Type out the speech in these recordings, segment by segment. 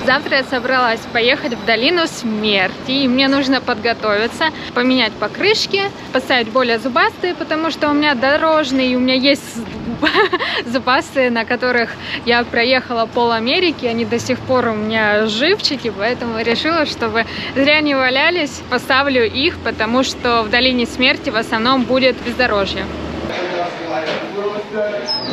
Завтра я собралась поехать в долину смерти, и мне нужно подготовиться, поменять покрышки, поставить более зубастые, потому что у меня дорожные, и у меня есть зубастые, на которых я проехала пол Америки, они до сих пор у меня живчики, поэтому решила, чтобы зря не валялись, поставлю их, потому что в долине смерти в основном будет бездорожье.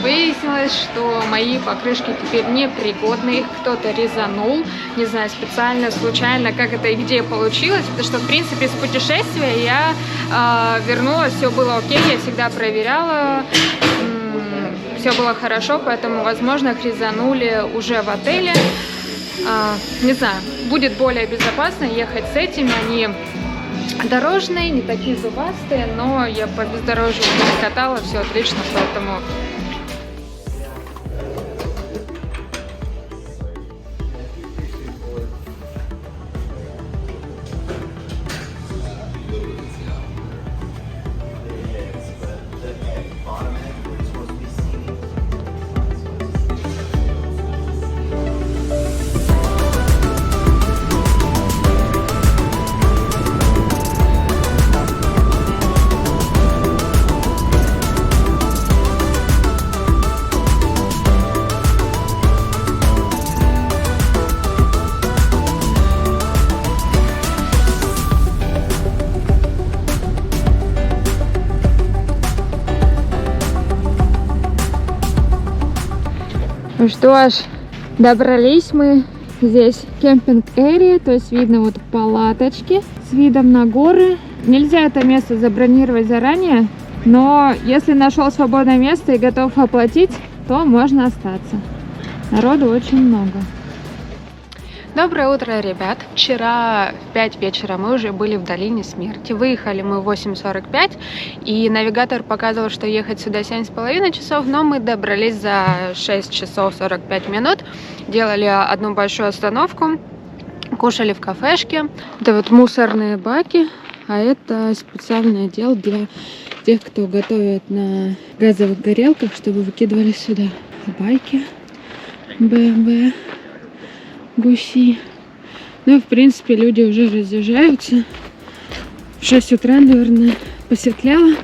Выяснилось, что мои покрышки теперь непригодны, их кто-то резанул, не знаю, специально, случайно, как эта идея получилась, потому что, в принципе, с путешествия я вернулась, все было окей, я всегда проверяла, все было хорошо, поэтому, возможно, их резанули уже в отеле, не знаю, будет более безопасно ехать с этими, они дорожные, не такие зубастые, но я по бездорожью не катала, все отлично, поэтому... Ну что ж, добрались мы. Здесь кемпинг-эрия, то есть видно вот палаточки с видом на горы. Нельзя это место забронировать заранее, но если нашел свободное место и готов оплатить, то можно остаться. Народу очень много. Доброе утро, ребят! Вчера в 5 вечера мы уже были в долине смерти. Выехали мы в 8:45, и навигатор показывал, что ехать сюда 7,5 часов, но мы добрались за 6 часов 45 минут. Делали одну большую остановку, кушали в кафешке. Это вот мусорные баки, а это специальный отдел для тех, кто готовит на газовых горелках, чтобы выкидывали сюда байки, BMW. Гуси. Ну, в принципе, люди уже разъезжаются. В 6 утра, наверное, посветлело.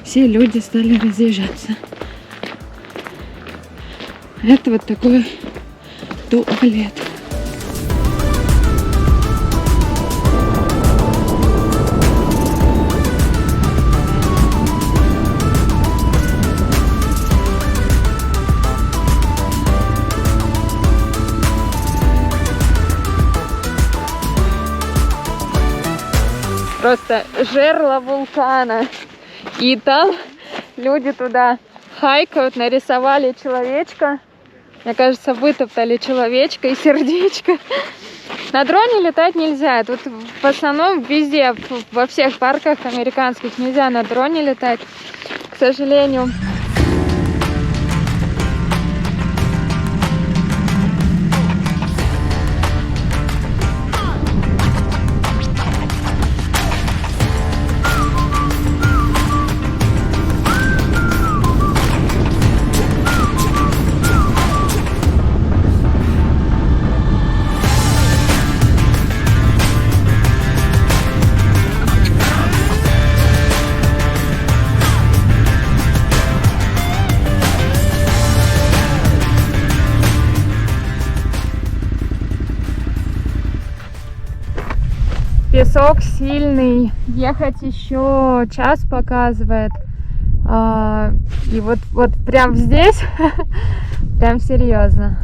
Все люди стали разъезжаться. Это вот такой туалет. Просто жерло вулкана. И там люди туда хайкают, нарисовали человечка. Мне кажется, вытоптали человечка и сердечко. На дроне летать нельзя. Тут в основном везде, во всех парках американских нельзя на дроне летать, к сожалению. Песок сильный, ехать еще час показывает. И вот прям здесь, прям серьезно.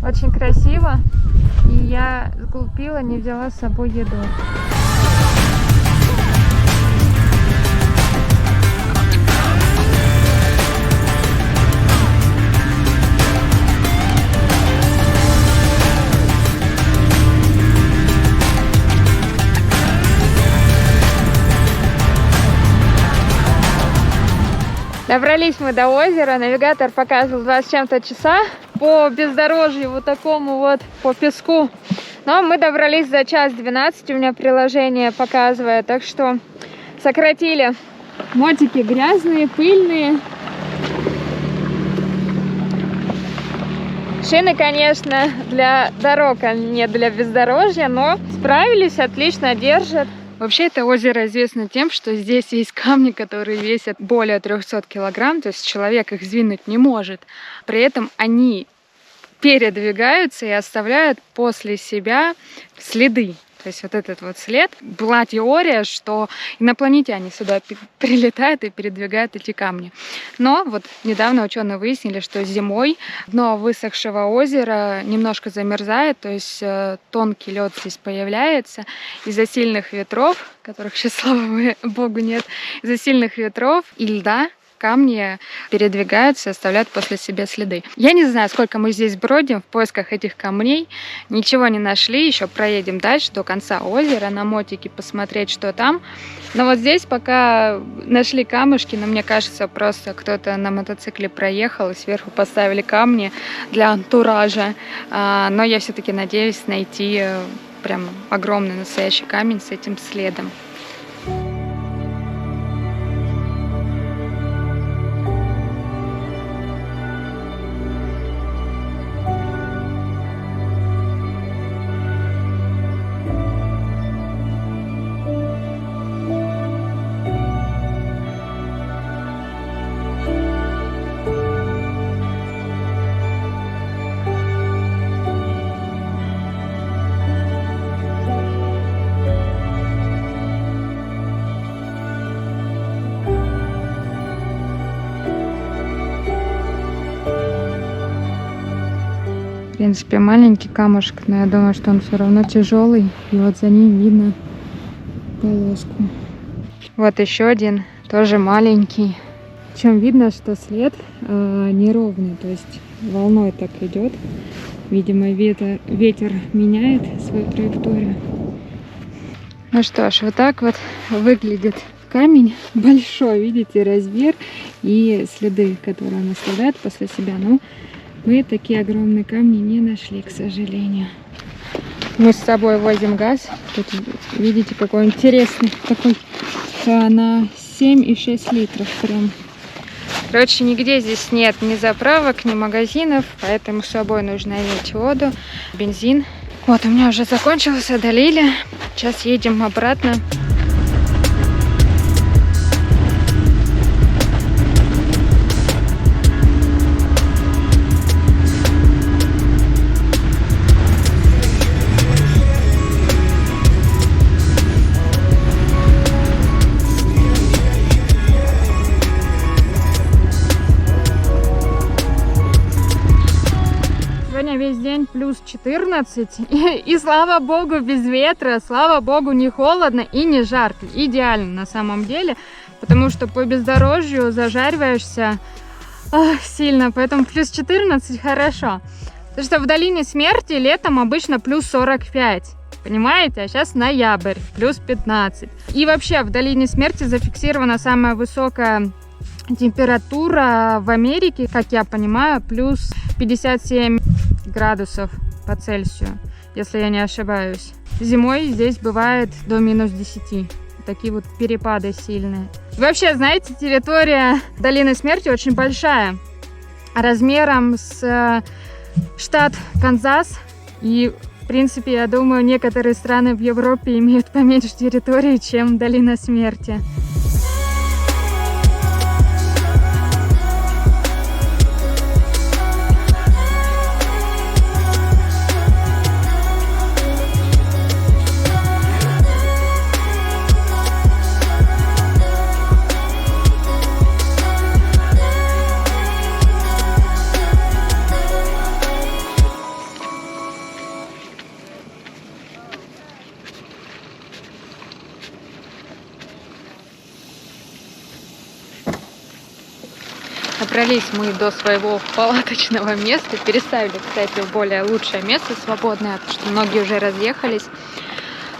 Очень красиво. И я сглупила, не взяла с собой еду. Добрались мы до озера, навигатор показывал 20 с чем-то часа по бездорожью, вот такому вот, по песку. Но мы добрались за 1:12, у меня приложение показывает, так что сократили. Мотики грязные, пыльные. Шины, конечно, для дорог, а не для бездорожья, но справились, отлично держат. Вообще это озеро известно тем, что здесь есть камни, которые весят более 300 килограмм, то есть человек их сдвинуть не может. При этом они передвигаются и оставляют после себя следы. То есть вот этот вот след. Была теория, что инопланетяне сюда прилетают и передвигают эти камни. Но вот недавно ученые выяснили, что зимой дно высохшего озера немножко замерзает, то есть тонкий лед здесь появляется. Из-за сильных ветров, которых сейчас, слава богу, нет, из-за сильных ветров и льда камни передвигаются и оставляют после себя следы. Я не знаю, сколько мы здесь бродим в поисках этих камней. Ничего не нашли. Еще проедем дальше до конца озера на мотике посмотреть, что там. Но вот здесь пока нашли камушки, но мне кажется, просто кто-то на мотоцикле проехал и сверху поставили камни для антуража. Но я все-таки надеюсь найти прям огромный настоящий камень с этим следом. В принципе, маленький камушек, но я думаю, что он все равно тяжелый. И вот за ним видно полоску. Вот еще один, тоже маленький. Причем видно, что след неровный, то есть волной так идет. Видимо, ветер меняет свою траекторию. Ну что ж, вот так вот выглядит камень. Большой, видите, размер и следы, которые он оставляет после себя. Ну, мы такие огромные камни не нашли, к сожалению. Мы с собой возим газ. Тут, видите, какой интересный. Такой на 7,6 литров прям. Короче, нигде здесь нет ни заправок, ни магазинов. Поэтому с собой нужно иметь воду, бензин. Вот, у меня уже закончился, долили. Сейчас едем обратно. Весь день плюс 14 и слава богу без ветра, слава богу не холодно и не жарко, идеально на самом деле, потому что по бездорожью зажариваешься сильно, поэтому плюс 14 хорошо, потому что в долине смерти летом обычно плюс 45, понимаете, а сейчас ноябрь, плюс 15, и вообще в долине смерти зафиксирована самая высокая температура в Америке, как я понимаю, плюс 57 градусов по Цельсию, если я не ошибаюсь. Зимой здесь бывает до минус 10. Такие вот перепады сильные. Вообще, знаете, территория долины смерти очень большая. Размером с штат Канзас. И, в принципе, я думаю, некоторые страны в Европе имеют поменьше территории, чем долина смерти. Добрались мы до своего палаточного места. Переставили, кстати, в более лучшее место, свободное, потому что многие уже разъехались.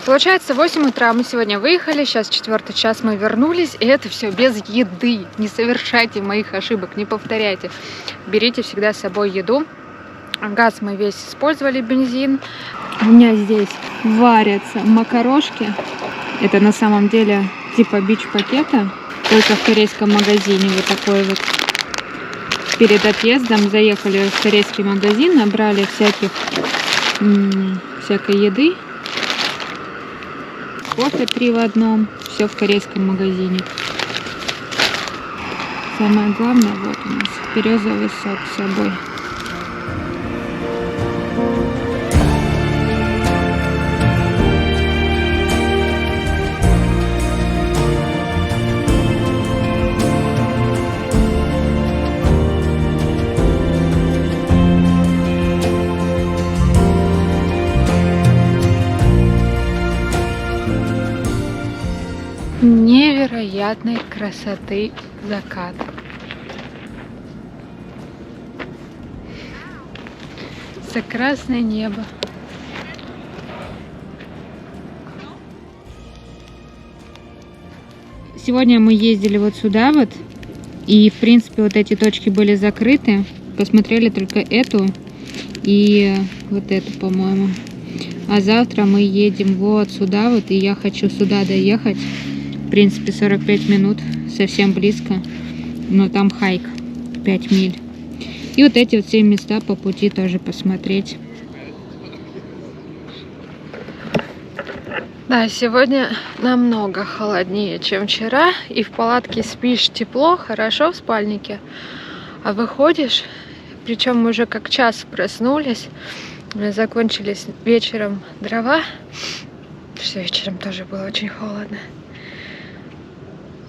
Получается, 8 утра мы сегодня выехали, сейчас 4 час мы вернулись, и это все без еды. Не совершайте моих ошибок, не повторяйте. Берите всегда с собой еду. Газ мы весь использовали, бензин. У меня здесь варятся макарошки. Это на самом деле типа бич-пакета, только в корейском магазине вот такой вот. перед отъездом заехали в корейский магазин, набрали всякой еды. Кофе 3 в одном, все в корейском магазине. Самое главное, вот у нас березовый сок с собой. Невероятной красоты закат. За красное небо. Сегодня мы ездили вот сюда вот, и в принципе вот эти точки были закрыты. Посмотрели только эту и вот эту, по-моему. А завтра мы едем вот сюда вот, и я хочу сюда доехать. В принципе 45 минут, совсем близко, но там хайк 5 миль. И вот эти вот все места по пути тоже посмотреть. Да, сегодня намного холоднее, чем вчера. И в палатке спишь тепло, хорошо в спальнике. А выходишь, причем мы уже как час проснулись, закончились вечером дрова. Что вечером тоже было очень холодно.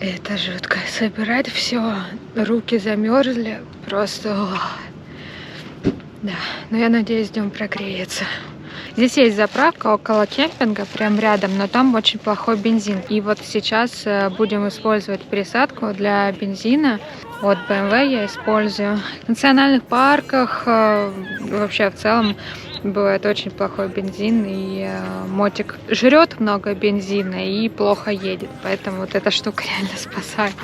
Это жутко. Собирать все, руки замерзли, просто... Да, но я надеюсь, днем прогреется. Здесь есть заправка около кемпинга, прям рядом, но там очень плохой бензин. И вот сейчас будем использовать пересадку для бензина. Вот BMW я использую. В национальных парках, вообще в целом, бывает очень плохой бензин, и мотик жрет много бензина и плохо едет, поэтому вот эта штука реально спасает.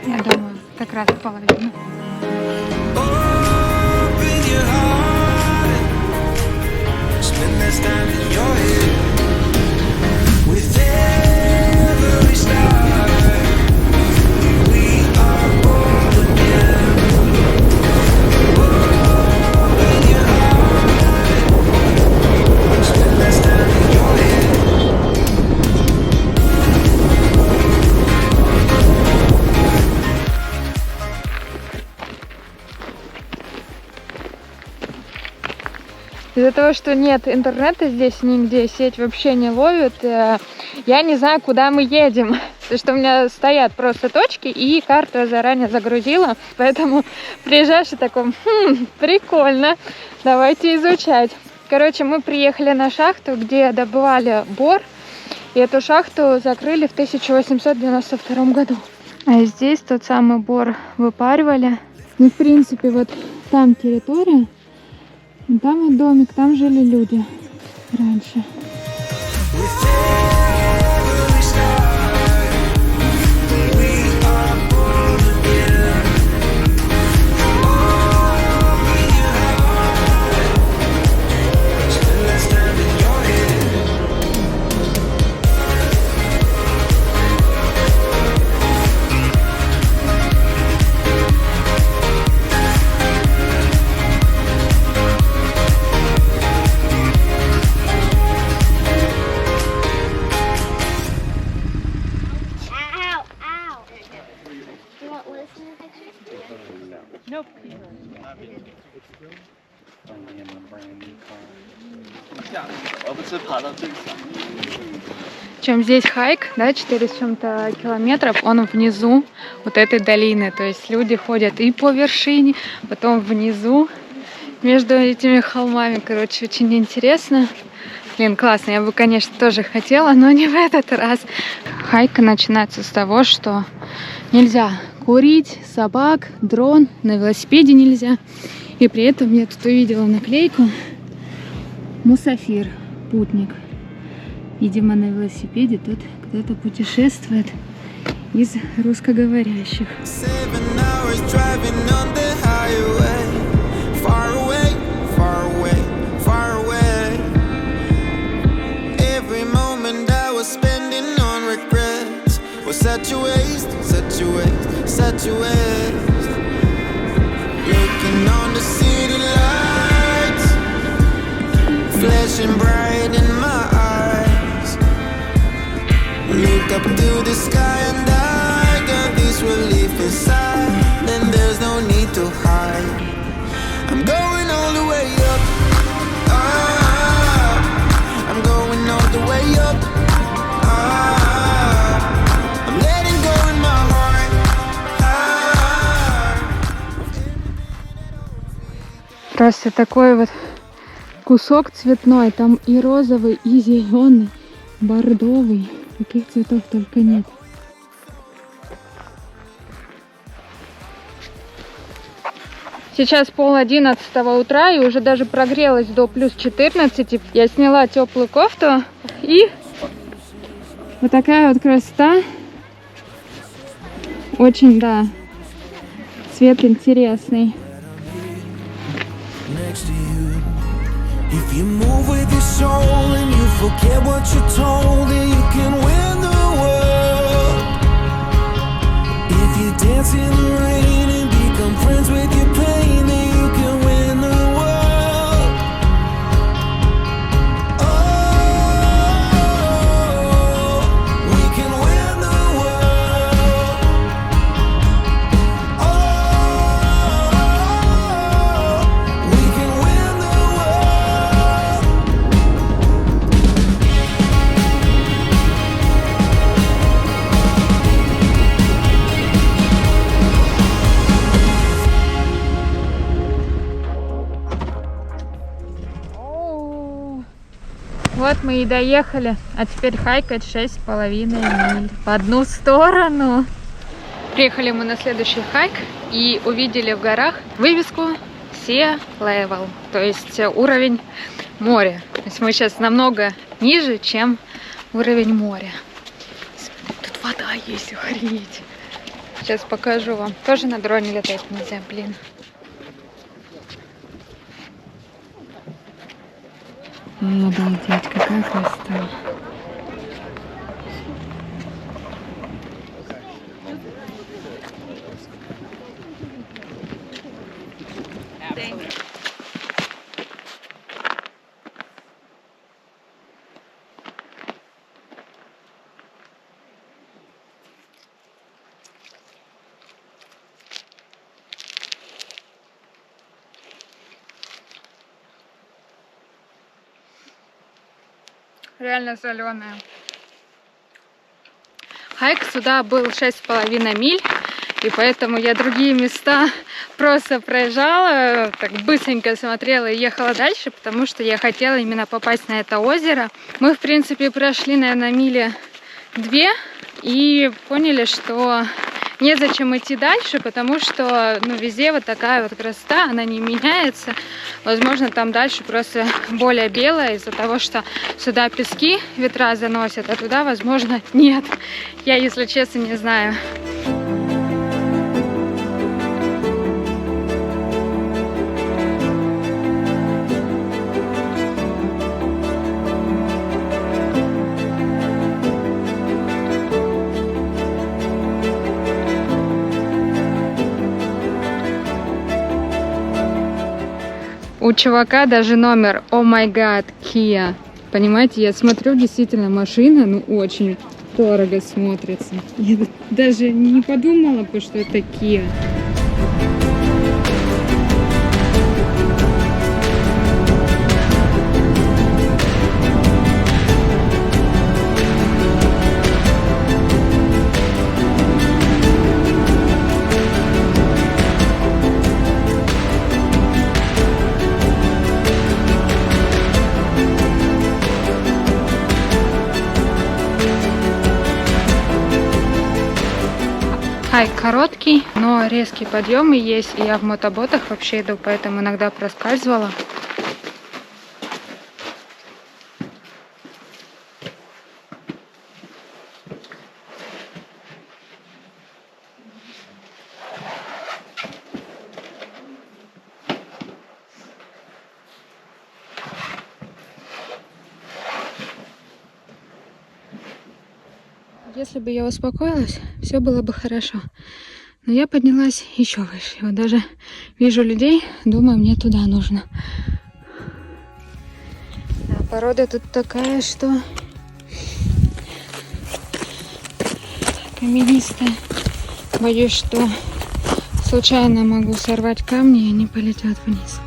Я думаю, как раз половину. Из-за того, что нет интернета здесь нигде, сеть вообще не ловит, я не знаю, куда мы едем. Потому что у меня стоят просто точки, и карту я заранее загрузила. Поэтому приезжаешь и такой, прикольно, давайте изучать. Короче, мы приехали на шахту, где добывали бор. И эту шахту закрыли в 1892 году. А здесь тот самый бор выпаривали. Ну, в принципе, вот там территория. Там вот домик, там жили люди раньше. Чем здесь хайк, да, 4 с чем-то километров, он внизу вот этой долины. То есть люди ходят и по вершине, потом внизу, между этими холмами. Короче, очень интересно. Блин, классно. Я бы, конечно, тоже хотела, но не в этот раз. Хайка начинается с того, что нельзя курить, собак, дрон, на велосипеде нельзя. И при этом я тут увидела наклейку «Мусафир», путник. Видимо, на велосипеде тут кто-то путешествует из русскоговорящих. statuette. Looking on the city lights, flashing bright in my eyes. Look up to the sky and I got this relief inside. Then there's no need to hide. I'm going all the way up. Ah, I'm going all the way up. Ah, I'm letting go in my heart. Ah. Просто такой вот кусок цветной. Там и розовый, и зеленый, бордовый. Каких цветов только нет. Сейчас 10:30 утра, и уже даже прогрелась до плюс 14. Я сняла теплую кофту, и вот такая вот красота. Очень, да, цвет интересный. If you move with your soul and you forget what you're told, then you can win the world. If you dance in the rain and become friends with your pain, then you can win the world. Oh, we can win the world. Oh, we can win the world. Вот мы и доехали, а теперь хайкать 6,5 миль в одну сторону. Приехали мы на следующий хайк и увидели в горах вывеску Sea Level, то есть уровень моря. То есть мы сейчас намного ниже, чем уровень моря. Тут вода есть, охренеть. Сейчас покажу вам. Тоже на дроне летать нельзя, блин. Обалдеть, какая красота. Реально соленая. Хайк сюда был 6,5 миль, и поэтому я другие места просто проезжала, так быстренько смотрела и ехала дальше, потому что я хотела именно попасть на это озеро. Мы, в принципе, прошли, наверное, мили 2 и поняли, что незачем идти дальше, потому что, ну, везде вот такая вот красота, она не меняется. Возможно, там дальше просто более белая из-за того, что сюда пески ветра заносят, а туда, возможно, нет. Я, если честно, не знаю. У чувака даже номер Oh my God, Kia. Понимаете, я смотрю, действительно, машина, ну, очень дорого смотрится. Я даже не подумала, что это Kia. Хайк короткий, но резкие подъемы есть, и я в мотоботах вообще иду, поэтому иногда проскальзывала. Если бы я успокоилась, все было бы хорошо. Но я поднялась еще выше. Вот даже вижу людей, думаю, мне туда нужно. А порода тут такая, что каменистая. Боюсь, что случайно могу сорвать камни, и они полетят вниз.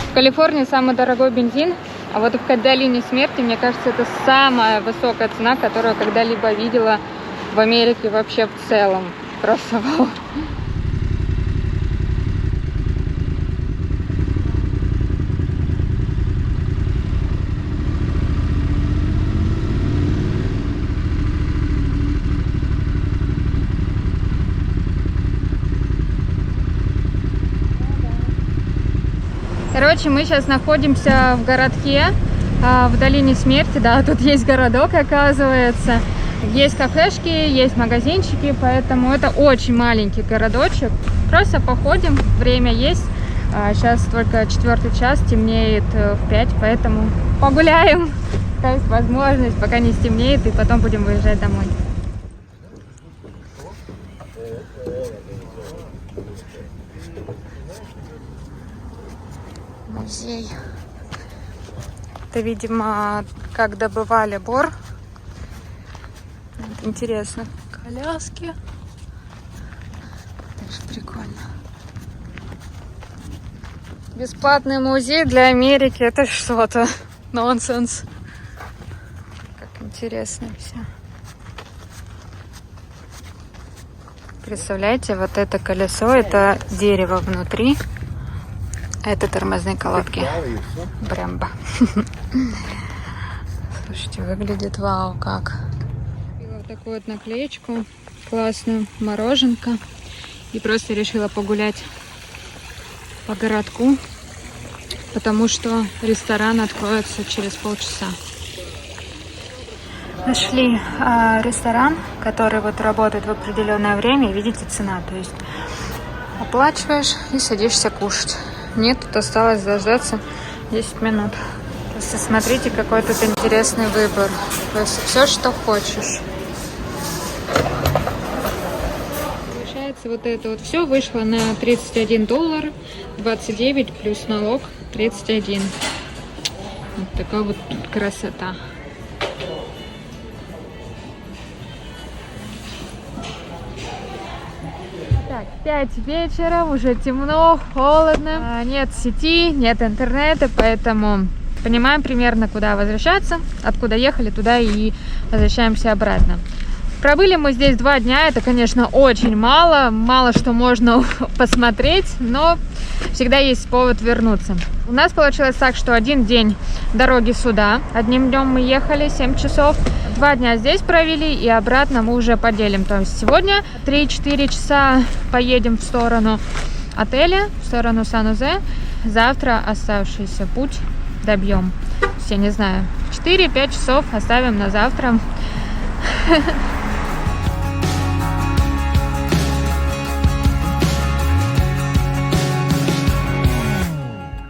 В Калифорнии самый дорогой бензин, а вот в долине смерти, мне кажется, это самая высокая цена, которую я когда-либо видела в Америке вообще в целом. Просто вау. Короче, мы сейчас находимся в городке, в долине смерти, да, тут есть городок, оказывается. Есть кафешки, есть магазинчики, поэтому это очень маленький городочек. Просто походим, время есть. Сейчас только 4-й час, темнеет в 5, поэтому погуляем. Такая есть возможность, пока не стемнеет, и потом будем выезжать домой. Музей. Это, видимо, как добывали бор. Это интересно. Коляски. Даже прикольно. Бесплатный музей для Америки. Это что-то. Нонсенс. Как интересно все. Представляете, вот это колесо, это дерево внутри. Это тормозные колодки. Брэмбо. Слушайте, выглядит вау как. Купила вот такую вот наклеечку. Классную. Мороженка. И просто решила погулять по городку. Потому что ресторан откроется через полчаса. Нашли ресторан, который вот работает в определенное время. И видите, цена. То есть оплачиваешь и садишься кушать. Нет, тут осталось дождаться 10 минут. Просто смотрите, какой тут интересный выбор. То есть все, что хочешь. Получается, вот это вот все вышло на $31, 29 плюс налог 31. Вот такая вот тут красота. Так, 5 вечера, уже темно, холодно, нет сети, нет интернета, поэтому понимаем примерно, куда возвращаться, откуда ехали, туда и возвращаемся обратно. Пробыли мы здесь 2 дня, это, конечно, очень мало что можно посмотреть, но всегда есть повод вернуться. У нас получилось так, что 1 день дороги сюда, одним днем мы ехали 7 часов, 2 дня здесь провели и обратно мы уже поделим. То есть сегодня 3-4 часа поедем в сторону отеля, в сторону Сан-Жозе, завтра оставшийся путь добьем. Я не знаю, 4-5 часов оставим на завтра.